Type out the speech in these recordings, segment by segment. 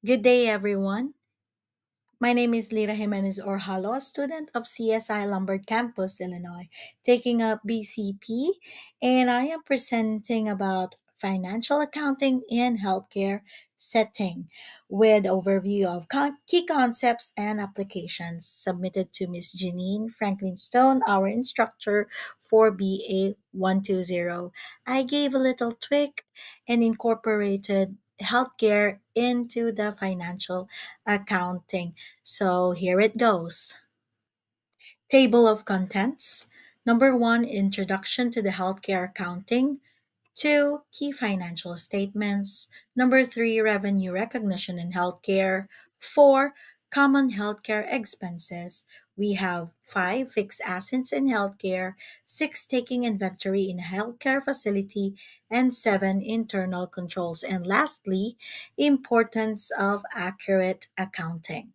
Good day, everyone. My name is Lira Jimenez Orhalo, student of CSI Lombard Campus, Illinois, taking up BCP, and I am presenting about financial accounting in healthcare setting with overview of key concepts and applications submitted to Ms. Janine Franklin Stone, our instructor for BA 120. I gave a little tweak and incorporated healthcare into the financial accounting. So here it goes. Table of contents. Number one, introduction to the healthcare accounting. Two, key financial statements. Number three, revenue recognition in healthcare. Four, common healthcare expenses. We have five, fixed assets in healthcare. Six, taking inventory in a healthcare facility. And seven, internal controls. And lastly, importance of accurate accounting.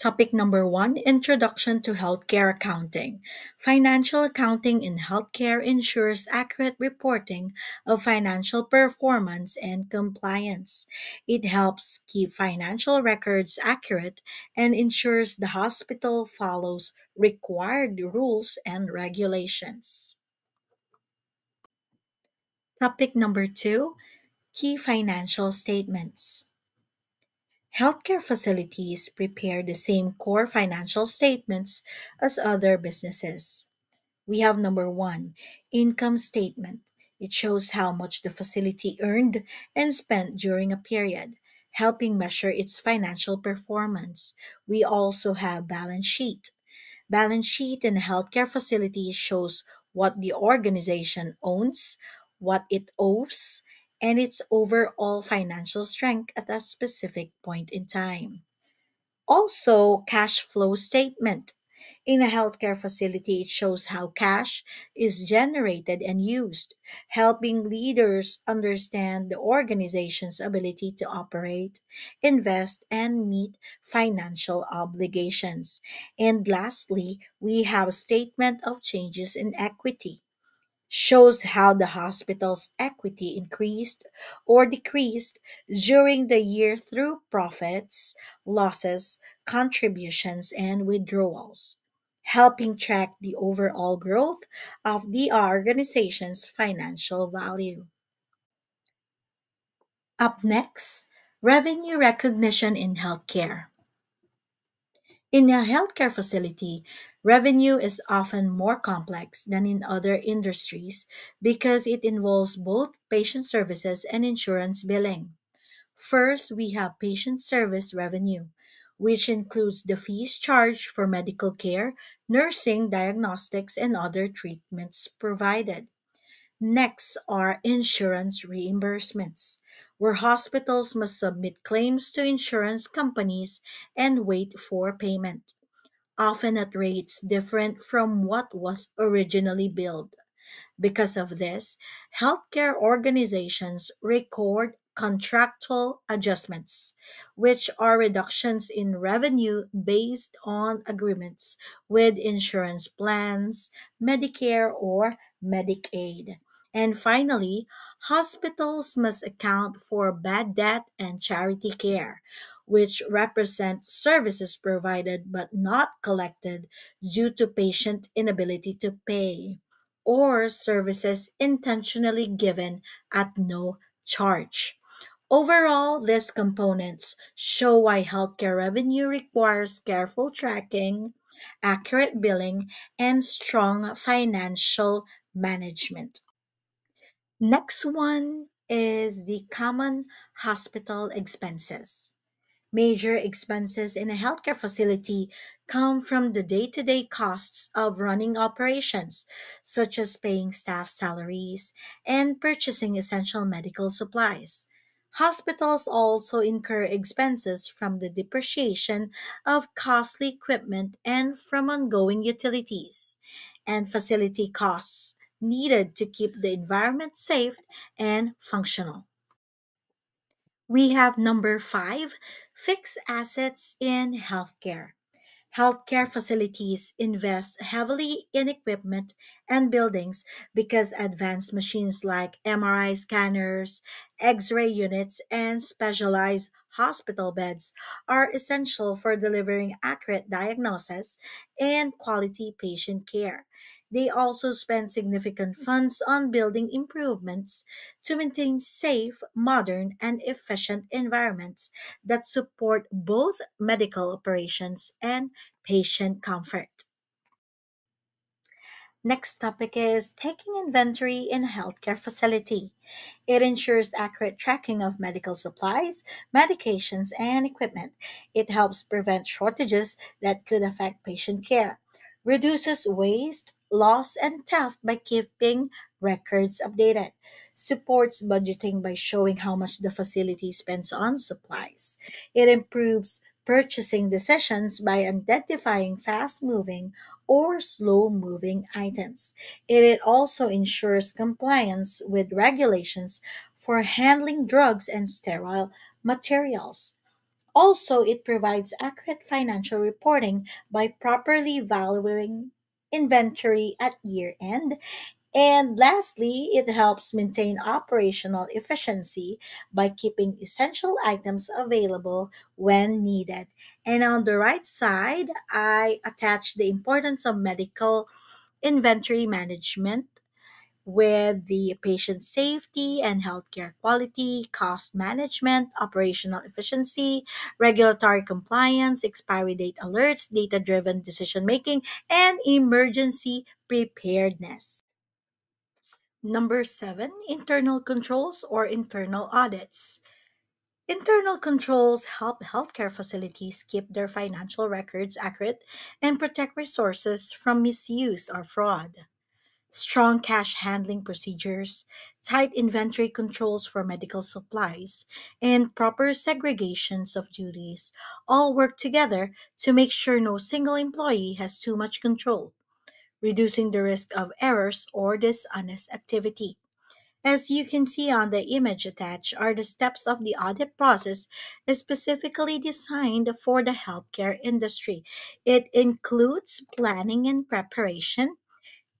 Topic number one, Introduction to Healthcare Accounting. Financial accounting in healthcare ensures accurate reporting of financial performance and compliance. It helps keep financial records accurate and ensures the hospital follows required rules and regulations. Topic number two, Key financial statements. Healthcare facilities prepare the same core financial statements as other businesses. We have number one, income statement. It shows how much the facility earned and spent during a period, helping measure its financial performance. We also have balance sheet. Balance sheet in a healthcare facility shows what the organization owns, what it owes, and its overall financial strength at a specific point in time. Also, cash flow statement. In a healthcare facility, it shows how cash is generated and used, helping leaders understand the organization's ability to operate, invest, and meet financial obligations. And lastly, we have statement of changes in equity, shows how the hospital's equity increased or decreased during the year through profits, losses, contributions, and withdrawals, helping track the overall growth of the organization's financial value. Up next, revenue recognition in healthcare. In a healthcare facility, revenue is often more complex than in other industries because it involves both patient services and insurance billing. First, we have patient service revenue, which includes the fees charged for medical care, nursing, diagnostics, and other treatments provided. Next are insurance reimbursements, where hospitals must submit claims to insurance companies and wait for payment, often at rates different from what was originally billed. Because of this, healthcare organizations record contractual adjustments, which are reductions in revenue based on agreements with insurance plans, Medicare, or Medicaid. And finally, hospitals must account for bad debt and charity care, which represent services provided but not collected due to patient inability to pay, or services intentionally given at no charge. Overall, these components show why healthcare revenue requires careful tracking, accurate billing, and strong financial management. Next one is the common hospital expenses. Major expenses in a healthcare facility come from the day to day costs of running operations, such as paying staff salaries and purchasing essential medical supplies. Hospitals also incur expenses from the depreciation of costly equipment and from ongoing utilities, and facility costs needed to keep the environment safe and functional. We have number five, fixed assets in healthcare. Healthcare facilities invest heavily in equipment and buildings because advanced machines like MRI scanners, X ray units, and specialized hospital beds are essential for delivering accurate diagnosis and quality patient care. They also spend significant funds on building improvements to maintain safe, modern, and efficient environments that support both medical operations and patient comfort. Next topic is taking inventory in a healthcare facility. It ensures accurate tracking of medical supplies, medications, and equipment. It helps prevent shortages that could affect patient care, reduces waste, loss, and theft by keeping records updated, supports budgeting by showing how much the facility spends on supplies. It improves purchasing decisions by identifying fast moving or slow moving items. It also ensures compliance with regulations for handling drugs and sterile materials. Also, it provides accurate financial reporting by properly valuing inventory at year end. And lastly, it helps maintain operational efficiency by keeping essential items available when needed. And on the right side, I attach the importance of medical inventory management with the patient safety and healthcare quality, cost management, operational efficiency, regulatory compliance, expiry date alerts, data driven decision making, and emergency preparedness. Number seven, internal controls or internal audits. Internal controls help healthcare facilities keep their financial records accurate and protect resources from misuse or fraud. Strong cash handling procedures, tight inventory controls for medical supplies, and proper segregations of duties all work together to make sure no single employee has too much control, reducing the risk of errors or dishonest activity. As you can see on the image attached are the steps of the audit process specifically designed for the healthcare industry. It includes planning and preparation,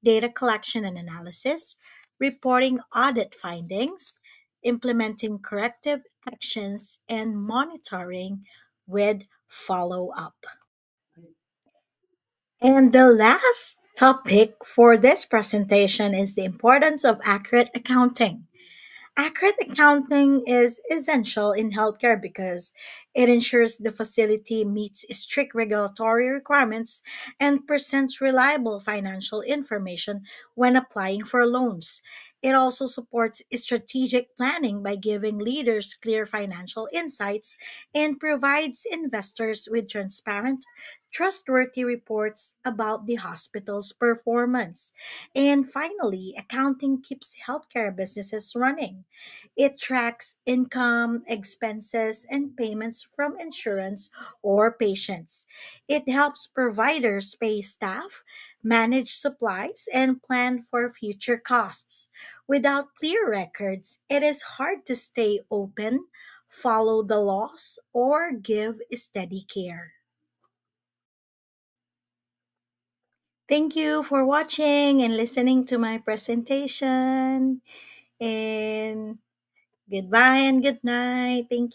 data collection and analysis, reporting audit findings, implementing corrective actions, and monitoring with follow up. And the last topic for this presentation is the importance of accurate accounting. Accurate accounting is essential in healthcare because it ensures the facility meets strict regulatory requirements and presents reliable financial information when applying for loans. It also supports strategic planning by giving leaders clear financial insights and provides investors with transparent, trustworthy reports about the hospital's performance. And finally, accounting keeps healthcare businesses running. It tracks income, expenses, and payments from insurance or patients. It helps providers pay staff, manage supplies, and plan for future costs. Without clear records, it is hard to stay open, follow the laws, or give steady care. Thank you for watching and listening to my presentation. And goodbye and good night. Thank you.